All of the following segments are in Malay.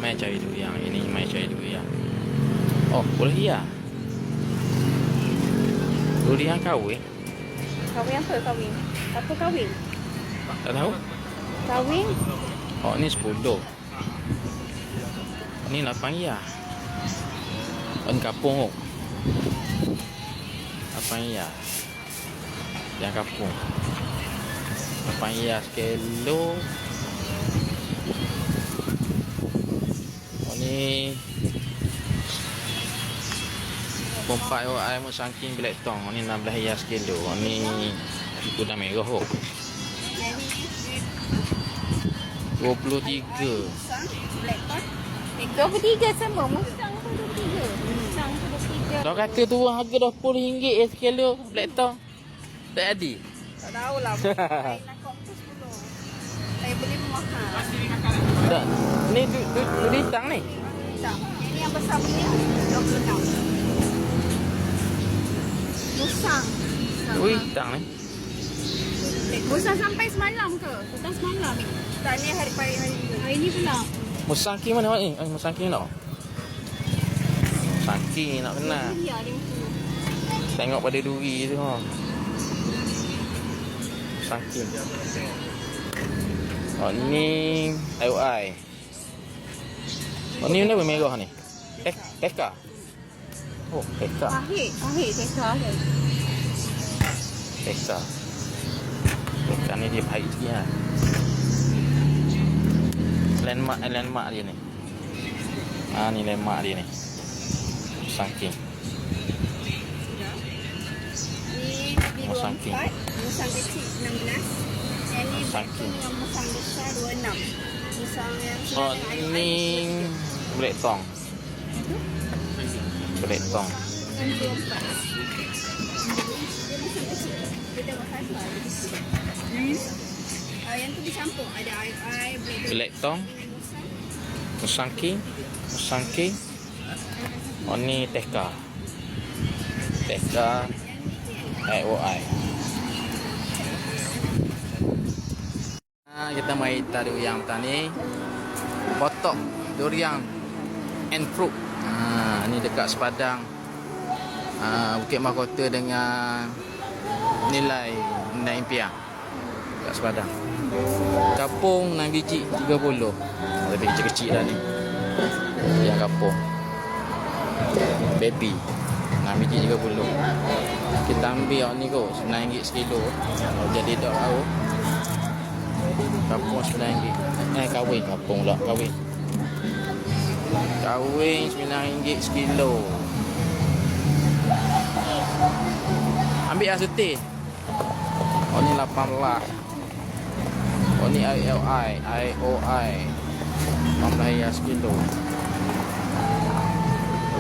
Mai cari durian. Ini mai cari durian. Oh, boleh ya. Durian kahwin. Kahwin apa kahwin? Apa kahwin? Tak tahu. Kahwin? Oh, ni 10. Ni 8 ya. On kapung. 8 ya. Yang kapung. 8 ya sekilo. Oh ni pompa air mu saking black tong. Oh ni 16 ya sekilo. Oh ni kuda merah oh. 23. Black pot. 23 sama. Mustang pun 23. Mustang pun 23. Dah kata turun harga RM20 sekilo black tong. Tak ada. Tak tahulah. Saya nak kau tu 10. Saya beli mahal. Tak. Ni du hitang ni. Tak. Ini yang besar punya 26. Musang. Du hitang ni. Musang sampai semalam ke? Petang semalam ni. Tak, ni hari ni. Hari ni pula. Musangking mana awak ni? Musangking nak? Musangking nak kenal. Ya, dia tu. Tengok pada duri tu ha. Musangking. Oh ni IOI. Oh ni mana merah ni? Teka. Oh, teka. Pahit teka dia. Teka. Teka ni dia pahit sikit lah. Landmark dia ni. Ni landmark dia ni. Musangking. Ni Musangking. 24, musang kecil 16. Yang ni Musangking. dengan musang besar 26. Musang yang Oh ni black tong. Black tong. yang 24. Dia musang kecil. Dia tengok satu yang tu dicampur. Ada air Black tong. Musangking. Oh ni teka. Teka IOI. Kita mai tak durian petani. Potok durian and fruit. Ni dekat Sepadang. Bukit Mahkota dengan nilai impian. Dekat Sepadang. Kapung 6 biji 30. Lebih kecil-kecil dah ni. Yang kapung. Baby 6 biji 30. Kita ambil ni kot RM9 sekilo. Jadi tak tahu. Kapung RM9. Kahwin kapung pula kahwin. Kahwin RM9 sekilo. Ambil lah setir. Oh ni 18. Oh ni IOI 18 sekilo.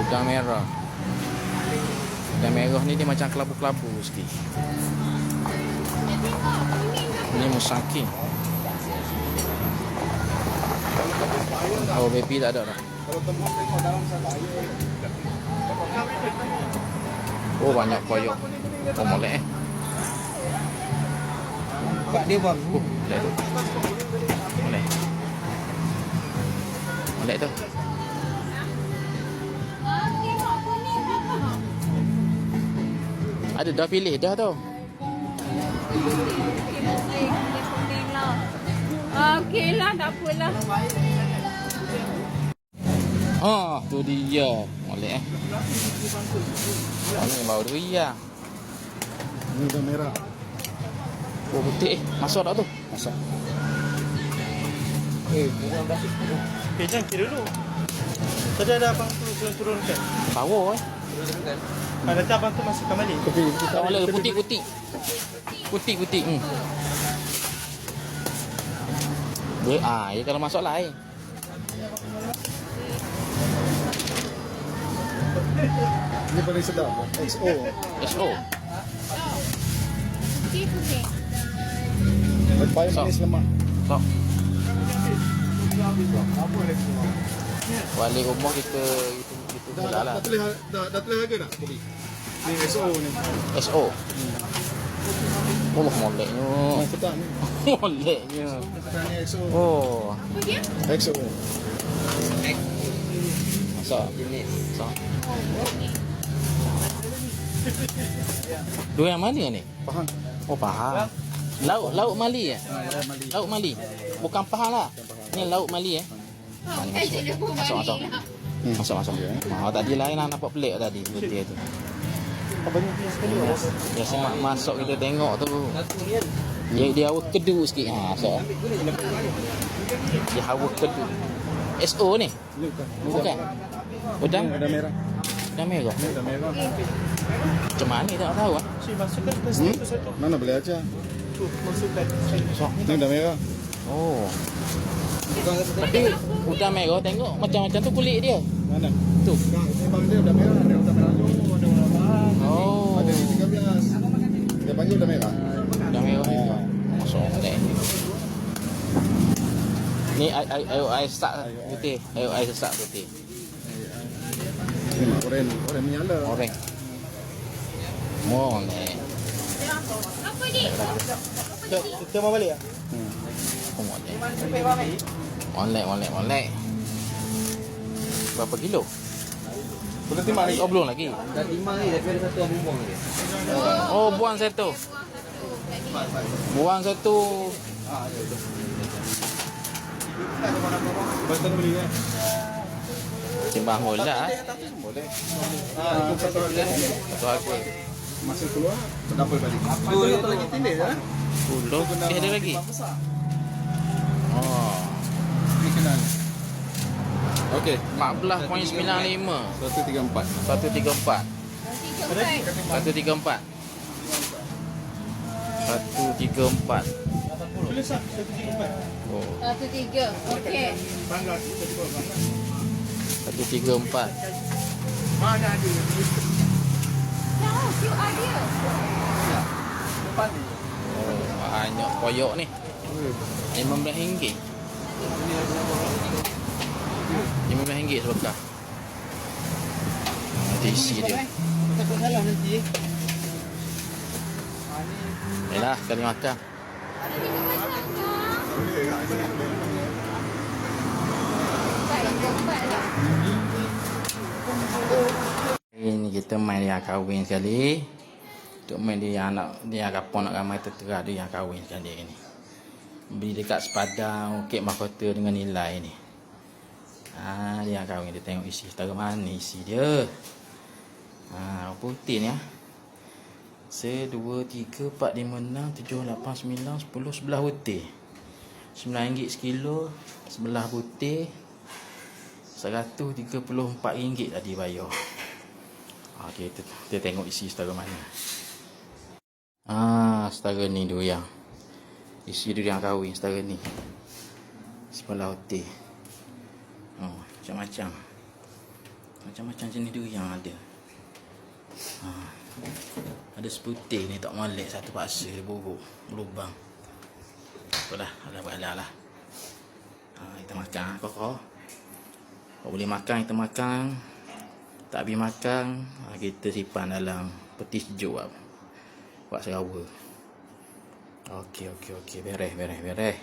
Udang merah. Udang merah ni dia macam kelabu-kelabu sikit. Ni musangking. Oh baby tak ada dah. Oh banyak koyok. Oh molek Pak dia bang. Molek tu. Molek tu. Ada dah pilih dah tau. Okey lah, tak apalah. Tu dia. Molek Oh ni bau durian. Ini dah merah. Oh putih masuk tak tu? Masak. Jangan kira dulu. Tadi ada abang tu turunkan. Power Nanti abang tu masukkan balik. Tapi kita Tak boleh putih-putih. Putih-putih. Dia ya kalau masuk lah ini paling sedap. XO. SO. Putih. Baik manis lemak. Sok. Balik rumah kita mula lah. Dah tulis harga tak kopi? Ni XO ni. SO. Oh moleknya. Ketan ni. Moleknya. Ketan ni XO. Oh. Apa dia? XO. sok. jenis. Sok. Oh, ni. Dua yang mana ni? Pahang. Oh, Pahang. Lauk Mali eh? Mali. Lauk Mali. Bukan Pahang lah. Ni Lauk Mali eh. Oh, kan dia pun Masuk, masuk. balik lah. Masuk. Tadi lain lah nampak pelik tadi putih tu. Banyak punya sekali. Biasa masuk kita tengok tu. Satu ni kan. Dia hawa kedu sikit. Masuk. Dia hawa kedu. SO ni? Ni bukan. Bukan. Udang? Ni ada merah. Udang merah. Ni ada merah. Macam mana tak tahu ah. Si masukkan ke situ satu. Mana boleh aja. Tu masukkan. Sok. Ni ada merah. Oh. Tapi udang merah tengok macam-macam tu kulit dia. Mana? Tu. Memang dia ada merah. Ada udang merah jauh. Ada udang merah. Oh. Ada di 13. Dia panggil udang merah. Udang merah ni. Masuk ni. Ni air start putih. Air start putih. Ni mak oren. Oren menyala. Oreng. Oh ni. Apa ni? Kita mau balik ah? Oh ni. Molek. Berapa kilo? Boleh timbang lagi. Oh belum lagi. Dah timbang ni, tapi ada satu yang buang dia. Oh buang satu. Buang satu. Lepas tu beli kan? Timbang bola. Boleh. Ikut satu harga. Satu harga. Masa keluar, double balik. Tu dia tu lagi tindih kan? 10. Ada lagi. Oh. Ni kenal. Okey. 14.95. 134. 134. 3 4. 134. 134. Boleh sah. Satu tiga empat. Oh. 1 3. Okey. 134. Tahu QR dia. Oh, banyak koyok ni. RM15. RM15 sebekah. Nanti isi dia. Takut salah nanti. Yalah, sekali makan. Ini kita main dia kahwin sekali. Untuk main dia anak dia kapon nak ramai tertera dia yang kahwin sekali ni. Beli dekat sepadan kek mahkota dengan nilai ni. Dia yang kahwin, dia tengok isi setara mana isi dia. Putih ni ah. 1 2 3 4 5 6 7 8 9 10 11 putih. RM9 sekilo, sebelah putih. RM134 tadi bayar. Okey, kita tengok isi setara mana. Setara ni dulu yang isi dia yang kahwin setara ni. Sebelah putih. Macam-macam. Macam-macam jenis dia yang ada. Ada seputih ni tak molek satu paksa dia buruk berlubang. Apalah, ala lah. Kita makan kau. Kau boleh makan, kita makan. Tak habis makan, kita simpan dalam peti sejuk buat serawa. Okey, beres.